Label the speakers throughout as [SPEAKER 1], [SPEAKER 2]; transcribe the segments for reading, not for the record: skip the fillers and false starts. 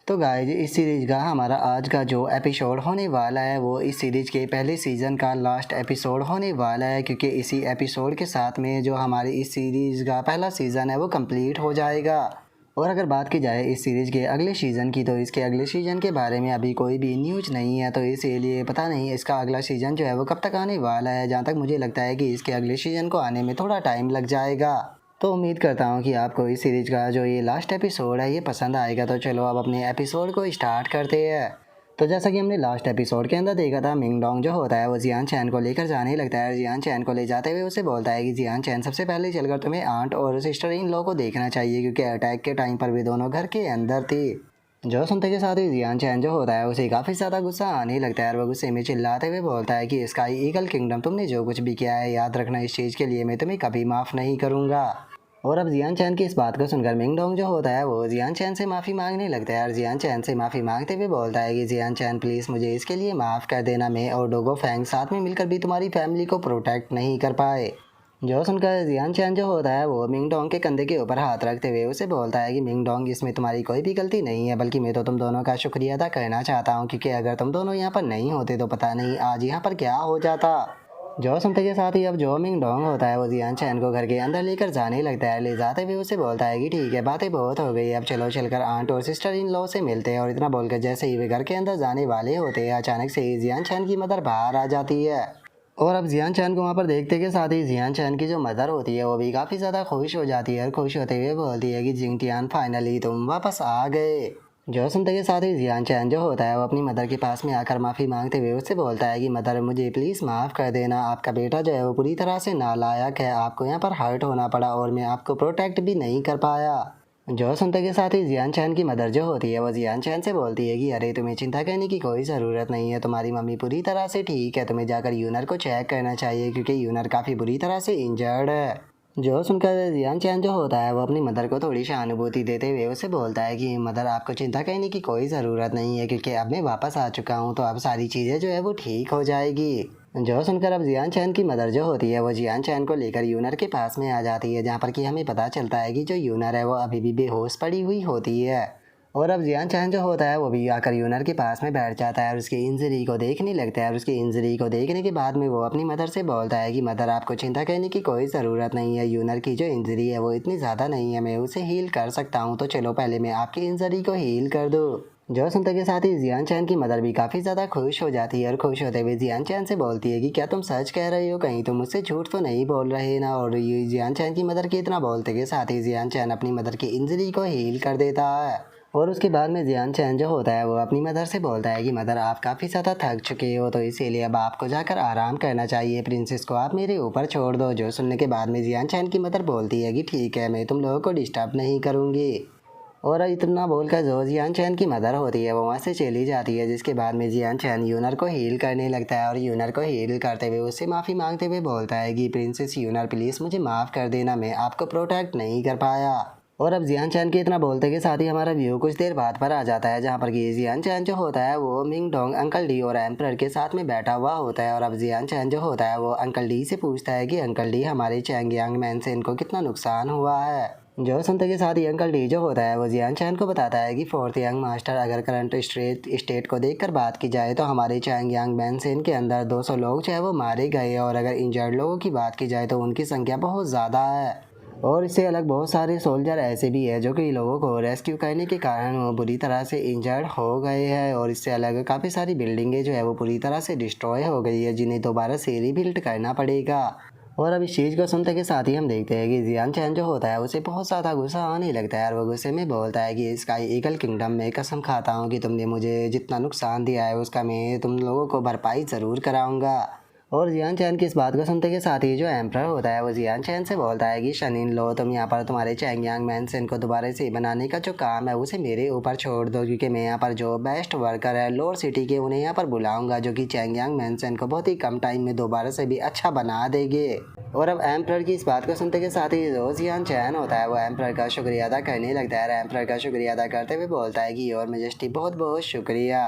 [SPEAKER 1] तो गाइज इस सीरीज का हमारा आज का जो एपिसोड होने वाला है वो इस सीरीज के पहले सीज़न का लास्ट एपिसोड होने वाला है, क्योंकि इसी एपिसोड के साथ में जो हमारी इस सीरीज़ का पहला सीज़न है वो कंप्लीट हो जाएगा। और अगर बात की जाए इस सीरीज़ के अगले सीज़न की, तो इसके अगले सीज़न के बारे में अभी कोई भी न्यूज़ नहीं है, तो इसीलिए पता नहीं इसका अगला सीज़न जो है वो कब तक आने वाला है। जहाँ तक मुझे लगता है कि इसके अगले सीज़न को आने में थोड़ा टाइम लग जाएगा। तो उम्मीद करता हूँ कि आपको इस सीरीज़ का जो ये लास्ट एपिसोड है ये पसंद आएगा। तो चलो अब अपने एपिसोड को स्टार्ट करते हैं। तो जैसा कि हमने लास्ट एपिसोड के अंदर देखा था, मिंग डोंग जो होता है वो जियान चैन को लेकर जाने लगता है। जियान चैन को ले जाते हुए उसे बोलता है कि जियान चैन, सबसे पहले चलकर तुम्हें आंट और सिस्टर इन लॉ को देखना चाहिए, क्योंकि अटैक के टाइम पर भी दोनों घर के अंदर थी। जो सुनते के साथ ही जियान चैन जो होता है उसे काफ़ी ज़्यादा गुस्सा आने लगता है और वह गुस्से में चिल्लाते हुए बोलता है कि स्काई ईगल किंगडम, तुमने जो कुछ भी किया है याद रखना, इस चीज़ के लिए मैं तुम्हें कभी माफ़ नहीं करूँगा। और अब जियान चैन की इस बात को सुनकर मिंग डोंग जो होता है वो जियान चैन से माफ़ी मांगने लगता है और जियान चैन से माफ़ी मांगते हुए बोलता है कि जियान चैन प्लीज़ मुझे इसके लिए माफ़ कर देना, मैं और डोगो फैंग साथ में मिलकर भी तुम्हारी फैमिली को प्रोटेक्ट नहीं कर पाए। जो सुनकर जियान चैन जो होता है वो मिंग डोंग के कंधे के ऊपर हाथ रखते हुए उसे बोलता है कि मिंग डोंग, इसमें तुम्हारी कोई भी गलती नहीं है, बल्कि मैं तो तुम दोनों का शुक्रिया अदा करना चाहता हूँ, क्योंकि अगर तुम दोनों यहाँ पर नहीं होते तो पता नहीं आज यहाँ पर क्या हो जाता। जो सुनते के साथ ही अब जो मिंग डोंग होता है वो जियान चैन को घर के अंदर लेकर जाने लगता है। ले जाते हुए उसे बोलता है कि ठीक है, बातें बहुत हो गई, अब चलो चलकर आंट और सिस्टर इन लॉ से मिलते हैं। और इतना बोलकर जैसे ही वे घर के अंदर जाने वाले होते हैं, अचानक से ही जियान चैन की मदर बाहर आ जाती है। और अब जियान चैन को वहाँ पर देखते के साथ ही जियान चैन की जो मदर होती है वो भी काफ़ी ज़्यादा खुश हो जाती है और खुश होते हुए बोलती है कि जिंगटियान, फाइनली तुम वापस आ गए। जो सुनते के साथ ही जियान चैन जो होता है वो अपनी मदर के पास में आकर माफ़ी मांगते हुए उससे बोलता है कि मदर, मुझे प्लीज़ माफ़ कर देना, आपका बेटा जो है वो पूरी तरह से नालायक है, आपको यहाँ पर हर्ट होना पड़ा और मैं आपको प्रोटेक्ट भी नहीं कर पाया। जो सुनते के साथ ही जियान चैन की मदर जो होती है वो जियान चैन से बोलती है कि अरे तुम्हें चिंता करने की कोई ज़रूरत नहीं है, तुम्हारी मम्मी पूरी तरह से ठीक है, तुम्हें जाकर यूनर को चेक करना चाहिए, क्योंकि यूनर काफ़ी बुरी तरह से इंजर्ड है। जो सुनकर जियान चैन जो होता है वो अपनी मदर को थोड़ी सहानुभूति देते हुए उसे बोलता है कि मदर, आपको चिंता करने की कोई ज़रूरत नहीं है, क्योंकि अब मैं वापस आ चुका हूँ, तो अब सारी चीज़ें जो है वो ठीक हो जाएगी। जो सुनकर अब जियान चैन की मदर जो होती है वो जियान चैन को लेकर यूनर के पास में आ जाती है, जहाँ पर कि हमें पता चलता है कि जो यूनर है वो अभी भी बेहोश पड़ी हुई होती है। और अब जियान चैन जो होता है वो भी आकर यूनर के पास में बैठ जाता है और उसकी इंजरी को देखने लगता है। और उसकी इंजरी को देखने के बाद में वो अपनी मदर से बोलता है कि मदर, आपको चिंता करने की कोई ज़रूरत नहीं है, यूनर की जो इंजरी है वो इतनी ज़्यादा नहीं है, मैं उसे हील कर सकता हूँ, तो चलो पहले मैं आपकी इंजरी को हील कर दूँ। जो सुनते के साथ ही जियान चैन की मदर भी काफ़ी ज़्यादा खुश हो जाती है और खुश होते हुए जियान चैन से बोलती है कि क्या तुम सच कह रही हो, कहीं तुम मुझसे झूठ तो नहीं बोल रहे ना। और ये जियान चैन की मदर के इतना बोलते के साथ ही जियान चैन अपनी मदर की इंजरी को हील कर देता है। और उसके बाद में जियान चैन जो होता है वो अपनी मदर से बोलता है कि मदर, आप काफ़ी ज़्यादा थक चुके हो, तो इसीलिए अब आपको जाकर आराम करना चाहिए, प्रिंसेस को आप मेरे ऊपर छोड़ दो। जो सुनने के बाद में जियान चैन की मदर बोलती है कि ठीक है, मैं तुम लोगों को डिस्टर्ब नहीं करूँगी। और इतना बोलकर जो जियान चैन की मदर होती है वो वहाँ से चली जाती है, जिसके बाद में जियान चैन यूनर को हील करने लगता है और यूनर को हील करते हुए उससे माफ़ी मांगते हुए बोलता है कि प्रिंसेस यूनर, प्लीज़ मुझे माफ़ कर देना, मैं आपको प्रोटेक्ट नहीं कर पाया। और अब जियान चैन के इतना बोलते के साथ ही हमारा व्यू कुछ देर बाद पर आ जाता है, जहाँ पर कि जियान चैन जो होता है वो मिंग डोंग, अंकल डी और एम्परर के साथ में बैठा हुआ होता है। और अब जियान चैन जो होता है वो अंकल डी से पूछता है कि अंकल डी, हमारे चैंगयांग मैन से इनको कितना नुकसान हुआ है। जो सुनते के साथ ही अंकल डी जो होता है वो जियान चैन को बताता है कि फोर्थ यंग मास्टर, अगर करंट स्टेट को देखकर बात की जाए तो हमारे चैंगयांग मैनसेन के अंदर 200 लोग जो है वो मारे गए, और अगर इंजर्ड लोगों की बात की जाए तो उनकी संख्या बहुत ज़्यादा है। और इससे अलग बहुत सारे सोल्जर ऐसे भी है जो कि लोगों को रेस्क्यू करने के कारण वो बुरी तरह से इंजर्ड हो गए हैं। और इससे अलग काफ़ी सारी बिल्डिंगें जो है वो पूरी तरह से डिस्ट्रॉय हो गई है, जिन्हें दोबारा से रीबिल्ड करना पड़ेगा। और अब इस चीज़ को सुनते के साथ ही हम देखते हैं कि जियान चैन जो होता है उसे बहुत ज़्यादा गुस्सा आने लगता है और वो गुस्से में बोलता है कि स्काई ईगल किंगडम में कसम खाता हूँ कि तुमने मुझे जितना नुकसान दिया है उसका मैं तुम लोगों को भरपाई ज़रूर कराऊंगा। और जियान चैन की इस बात को सुनते के साथ ही जो एम्परर होता है वो जियान चैन से बोलता है कि शनिन लो, तुम यहाँ पर तुम्हारे चैंगयांग मैनसेन को दोबारा से बनाने का जो काम है उसे मेरे ऊपर छोड़ दो, क्योंकि मैं यहाँ पर जो बेस्ट वर्कर है लोअर सिटी के उन्हें यहाँ पर बुलाऊंगा, जो कि चैंगयांग मैनसेन को बहुत ही कम टाइम में दोबारा से भी अच्छा बना देंगे। और अब एम्परर की इस बात को सुनते के साथ ही जो जियान चैन होता है वो एम्परर का शुक्रिया अदा करने लगता है और एम्परर का शुक्रिया अदा करते हुए बोलता है कि योर मेजेस्टी, बहुत बहुत शुक्रिया।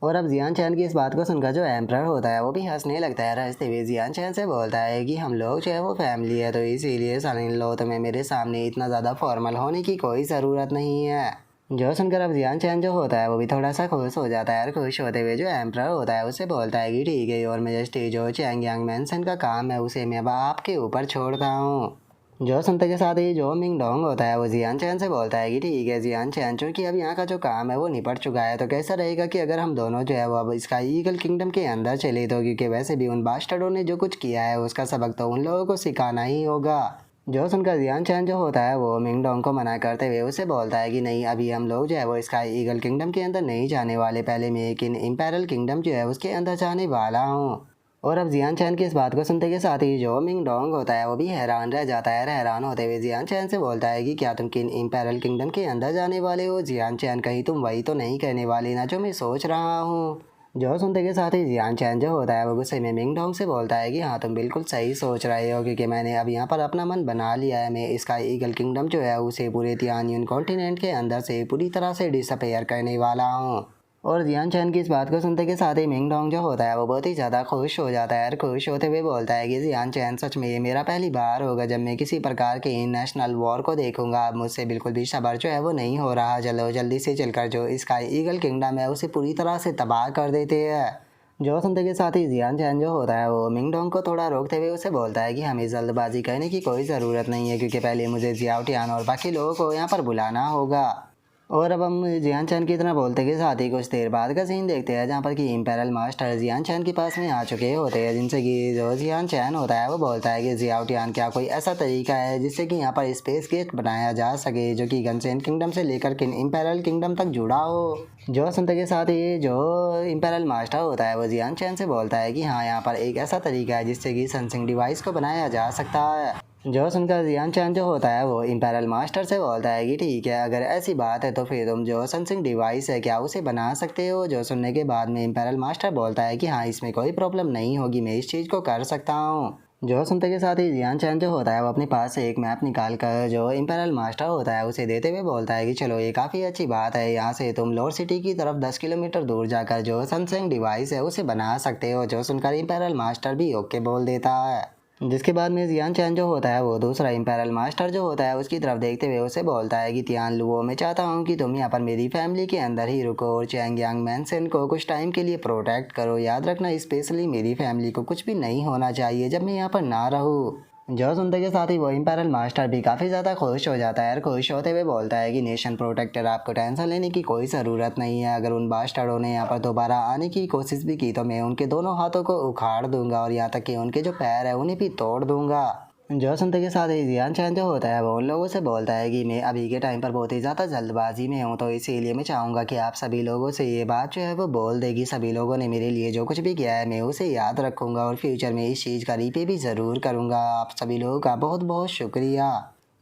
[SPEAKER 1] और अब जियान चैन की इस बात को सुनकर जो एम्परर होता है वो भी हंसने लगता है। हंसते हुए जियान चैन से बोलता है कि हम लोग जो है वो फैमिली है, तो इसीलिए सन इन लॉ तुम्हें मेरे सामने इतना ज़्यादा फॉर्मल होने की कोई ज़रूरत नहीं है। जो सुनकर अब जियान चैन जो होता है वो भी थोड़ा सा खुश हो जाता है और खुश होते हुए जो एम्प्रर होता है उससे बोलता है कि ठीक है, और मेजेस्टी जो चैंग यांग मैंसन का काम है उसे मैं अब आपके ऊपर छोड़ता हूँ। जो सुनते के साथ ही जो मिंग डोंग होता है वो जियान चैन से बोलता है कि ठीक है जियान चैन, चूंकि अब यहाँ का जो काम है वो निपट चुका है तो कैसा रहेगा कि अगर हम दोनों जो है वो अब इसका ईगल किंगडम के अंदर चले, तो क्योंकि वैसे भी उन बास्टर्डों ने जो कुछ किया है उसका सबक तो उन लोगों को सिखाना ही होगा। जो सुनकर जियान चैन जो होता है वो मिंग डोंग को मना करते हुए उसे बोलता है कि नहीं, अभी हम लोग जो है वो स्काई ईगल किंगडम के अंदर नहीं जाने वाले, पहले मैं एक इम्पेरल किंगडम जो है उसके अंदर जाने वाला हूँ। और अब जियान चैन की इस बात को सुनते के साथ ही जो मिंग डोंग होता है वो भी हैरान रह जाता है। हैरान होते हुए जियान चैन से बोलता है कि क्या तुम किन इम्पेरल किंगडम के अंदर जाने वाले हो जियान चैन, कहीं तुम वही तो नहीं कहने वाली ना जो मैं सोच रहा हूँ। जो सुनते के साथ ही जियान चैन जो होता है वो गुस्से में मिंग डोंग से बोलता है कि हाँ तुम बिल्कुल सही सोच रहे हो, क्योंकि मैंने अब यहाँ पर अपना मन बना लिया है। मैं इसका ईगल किंगडम जो है उसे पूरे तियानियन कॉन्टिनेंट के अंदर से पूरी तरह से डिसअपेयर करने वाला हूँ। और जियान चैन की इस बात को सुनते के साथ ही मिंग डोंग जो होता है वो बहुत ही ज़्यादा खुश हो जाता है और खुश होते हुए बोलता है कि जियान चैन, सच में ये मेरा पहली बार होगा जब मैं किसी प्रकार के नेशनल वॉर को देखूंगा। अब मुझसे बिल्कुल भी सब्र जो है वो नहीं हो रहा। चलो जल्दी से चलकर जो इसका ईगल किंगडम है उसे पूरी तरह से तबाह कर देते हैं। जो सुनते के साथ ही जियान चैन जो होता है वो मिंग डोंग को थोड़ा रोकते हुए उसे बोलता है कि हमें जल्दबाजी करने की कोई ज़रूरत नहीं है, क्योंकि पहले मुझे जियाओ टियान और बाकी लोगों को यहाँ पर बुलाना होगा। और अब हम जियान चैन की तरह बोलते के साथ ही कुछ देर बाद का सीन देखते हैं जहाँ पर कि इम्पेरल मास्टर जियान चैन के पास में आ चुके होते हैं, जिनसे कि जो जियान चैन होता है वो बोलता है कि जियाओ टियान, क्या कोई ऐसा तरीका है जिससे कि यहाँ पर स्पेस गेट बनाया जा सके जो कि गनसेन किंगडम से लेकर किन इम्पेरल किंगडम तक जुड़ा हो। जो सुनते के साथ ही जो इम्पेरल मास्टर होता है वो जियान चैन से बोलता है कि हाँ यहाँ पर एक ऐसा तरीका है जिससे कि सेंसिंग डिवाइस को बनाया जा सकता है। जो सुनकर जियान चैन जो होता है वो इम्पेरल मास्टर से बोलता है कि ठीक है, अगर ऐसी बात है तो फिर तुम जो सेंसिंग डिवाइस है क्या उसे बना सकते हो। जो सुनने के बाद में इम्पेरल मास्टर बोलता है कि हाँ इसमें कोई प्रॉब्लम नहीं होगी, मैं इस चीज़ को कर सकता हूँ। जो सुनते के साथ ही जियान चैन जो होता है वो अपने पास से एक मैप निकाल कर जो इम्पेरल मास्टर होता है उसे देते हुए बोलता है कि चलो ये काफ़ी अच्छी बात है, यहाँ से तुम लोर सिटी की तरफ 10 किलोमीटर दूर जाकर जो सेंसिंग डिवाइस है उसे बना सकते हो। जो सुनकर इम्पेरल मास्टर भी ओके बोल देता है। जिसके बाद में जियान चैन जो होता है वो दूसरा इम्पेरल मास्टर जो होता है उसकी तरफ देखते हुए उसे बोलता है कि तियान लुओ, मैं चाहता हूँ कि तुम यहाँ पर मेरी फैमिली के अंदर ही रुको और चैंग यांग मैनसन को कुछ टाइम के लिए प्रोटेक्ट करो। याद रखना स्पेशली मेरी फैमिली को कुछ भी नहीं होना चाहिए जब मैं यहाँ पर ना रहूँ। जो सुनते के साथ ही वो इम्पेरल मास्टर भी काफ़ी ज़्यादा खुश हो जाता है और खुश होते हुए बोलता है कि नेशन प्रोटेक्टर, आपको टेंशन लेने की कोई ज़रूरत नहीं है। अगर उन बास्टर्डों ने यहाँ पर दोबारा आने की कोशिश भी की तो मैं उनके दोनों हाथों को उखाड़ दूंगा और यहाँ तक कि उनके जो पैर है उन्हें भी तोड़ दूंगा। जो सुनते के साथ ही जियान चैन जो होता है वो उन लोगों से बोलता है कि मैं अभी के टाइम पर बहुत ही ज़्यादा जल्दबाजी में हूँ, तो इसीलिए मैं चाहूँगा कि आप सभी लोगों से ये बात जो है वो बोल देगी। सभी लोगों ने मेरे लिए जो कुछ भी किया है मैं उसे याद रखूँगा और फ्यूचर में इस चीज़ का रीपे भी ज़रूर करूँगा। आप सभी लोगों का बहुत बहुत शुक्रिया।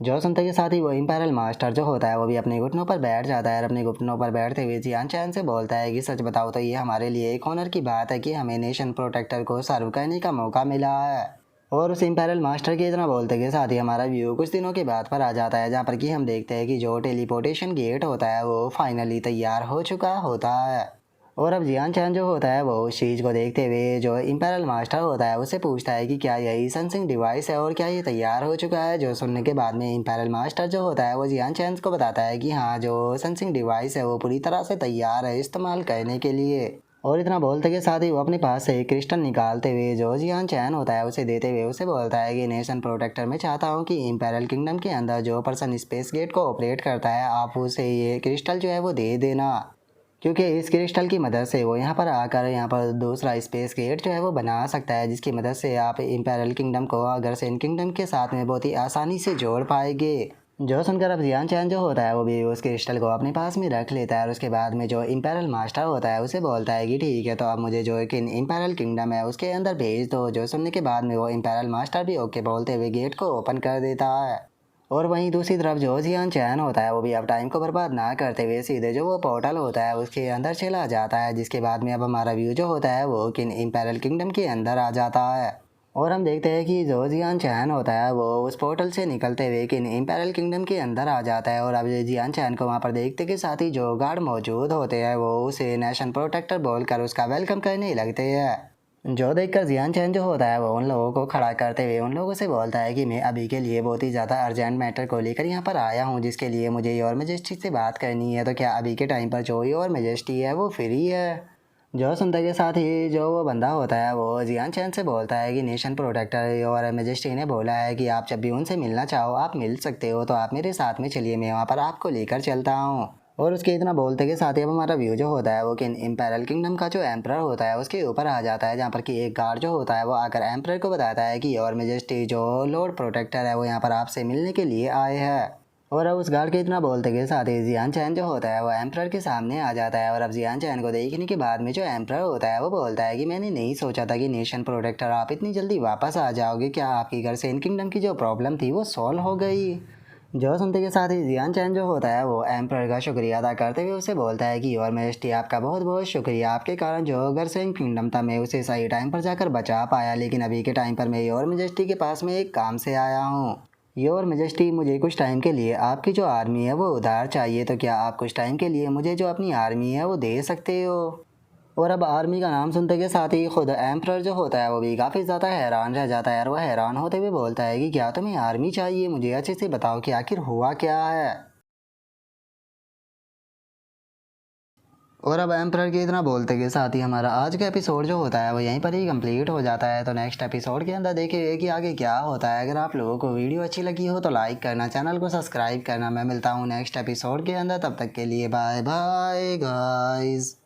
[SPEAKER 1] जो सुनते के साथ ही वो इम्पेरल मास्टर जो होता है वो भी अपने घुटनों पर बैठ जाता है और अपने घुटनों पर बैठते हुए जियान चैन से बोलता है कि सच बताओ तो ये हमारे लिए एक ऑनर की बात है कि हमें नेशन प्रोटेक्टर को सर्व करने का मौका मिला है। और उस इम्पेरल मास्टर की इतना बोलते के साथ ही हमारा व्यू कुछ दिनों के बाद पर आ जाता है, जहाँ पर कि हम देखते हैं कि जो टेलीपोर्टेशन गेट होता है वो फाइनली तैयार हो चुका होता है। और अब जियान चैन जो होता है वो उस चीज़ को देखते हुए जो इम्पेरल मास्टर होता है उससे पूछता है कि क्या यही सेंसिंग डिवाइस है और क्या ये तैयार हो चुका है। जो सुनने के बाद में इम्पेरल मास्टर जो होता है वो जियान चैन को बताता है कि हाँ जो सेंसिंग डिवाइस है वो पूरी तरह से तैयार है इस्तेमाल करने के लिए। और इतना बोलते के साथ ही वो अपने पास से एक क्रिस्टल निकालते हुए जो जियान चैन होता है उसे देते हुए उसे बोलता है कि नेशन प्रोटेक्टर, मैं चाहता हूँ कि इम्पेरल किंगडम के अंदर जो पर्सन स्पेस गेट को ऑपरेट करता है आप उसे ये क्रिस्टल जो है वो दे देना, क्योंकि इस क्रिस्टल की मदद से वो यहाँ पर आकर यहाँ पर दूसरा स्पेस गेट जो है वो बना सकता है, जिसकी मदद से आप इम्पेरल किंगडम को अगर सेन किंगडम के साथ में बहुत ही आसानी से जोड़ पाएंगे। जो सुनकर अब जियान चैन जो होता है वो भी उस क्रिस्टल को अपने पास में रख लेता है और उसके बाद में जो इम्पेरल मास्टर होता है उसे बोलता है कि ठीक है, तो अब मुझे जो एक इम्पेरल किंगडम है उसके अंदर भेज दो। जो सुनने के बाद में वो इम्पेरल मास्टर भी ओके बोलते हुए गेट को ओपन कर देता है। और वहीं दूसरी तरफ जो जियान चैन होता है वो भी अब टाइम को बर्बाद ना करते हुए सीधे जो वो पोर्टल होता है उसके अंदर चला जाता है, जिसके बाद में अब हमारा व्यू जो होता है वो किन इम्पेरल किंगडम के अंदर आ जाता है। और हम देखते हैं कि जो जियान चैन होता है वो उस पोर्टल से निकलते हुए किन इम्पेरल किंगडम के अंदर आ जाता है। और अब जियान चैन को वहाँ पर देखते के साथ ही जो गार्ड मौजूद होते हैं वो उसे नेशन प्रोटेक्टर बोलकर उसका वेलकम करने लगते हैं। जो देखकर जियान चैन जो होता है वो उन लोगों को खड़ा करते हुए उन लोगों से बोलता है कि मैं अभी के लिए बहुत ही ज़्यादा अर्जेंट मैटर को लेकर यहाँ पर आया हूँ, जिसके लिए मुझे योर मेजेस्टी से बात करनी है। तो क्या अभी के टाइम पर जो योर मेजेस्टी है वो फ्री है? जो सुनते के साथ ही जो वो बंदा होता है वो जियान चैन से बोलता है कि नेशन प्रोटेक्टर और मेजेस्टी ने बोला है कि आप जब भी उनसे मिलना चाहो आप मिल सकते हो, तो आप मेरे साथ में चलिए, मैं वहाँ पर आपको लेकर चलता हूँ। और उसके इतना बोलते के साथ ही अब हमारा व्यू जो होता है वो कि इम्पेरल किंगडम का जो एम्परर होता है उसके ऊपर आ जाता है, जहाँ पर कि एक गार्ड जो होता है वो आकर एम्परर को बताता है कि योर मेजेस्टी जो लॉर्ड प्रोटेक्टर है वो यहाँ पर आपसे मिलने के लिए आए हैं। और अब उस गार्ड के इतना बोलते के साथ ही जियान चैन जो होता है वो एम्परर के सामने आ जाता है। और अब जियान चैन को देखने के बाद में जो एम्परर होता है वो बोलता है कि मैंने नहीं सोचा था कि नेशन प्रोटेक्टर आप इतनी जल्दी वापस आ जाओगे, क्या आपकी घर से इन किंगडम की जो प्रॉब्लम थी वो सॉल्व हो गई? जो सुनते के साथ ही जियान चैन जो होता है वो एम्परर का शुक्रिया अदा करते हुए उसे बोलता है कि योर मेजेस्टी आपका बहुत बहुत शुक्रिया, आपके कारण जो घर से इन किंगडम था मैं उसे सही टाइम पर जाकर बचा पाया, लेकिन अभी के टाइम पर मैं योर मेजेस्टी के पास में एक काम से आया हूँ। योर मेजेस्टी मुझे कुछ टाइम के लिए आपकी जो आर्मी है वो उधार चाहिए, तो क्या आप कुछ टाइम के लिए मुझे जो अपनी आर्मी है वो दे सकते हो? और अब आर्मी का नाम सुनते के साथ ही खुद एम्परर जो होता है वो भी काफ़ी ज़्यादा हैरान रह जाता है। और वह हैरान होते हुए बोलता है कि क्या तुम्हें आर्मी चाहिए, मुझे अच्छे से बताओ कि आखिर हुआ क्या है। और अब एम्परर के इतना बोलते के साथ ही हमारा आज का एपिसोड जो होता है वो यहीं पर ही कंप्लीट हो जाता है। तो नेक्स्ट एपिसोड के अंदर देखेंगे कि आगे क्या होता है। अगर आप लोगों को वीडियो अच्छी लगी हो तो लाइक करना, चैनल को सब्सक्राइब करना। मैं मिलता हूँ नेक्स्ट एपिसोड के अंदर, तब तक के लिए बाय बाय गाइस।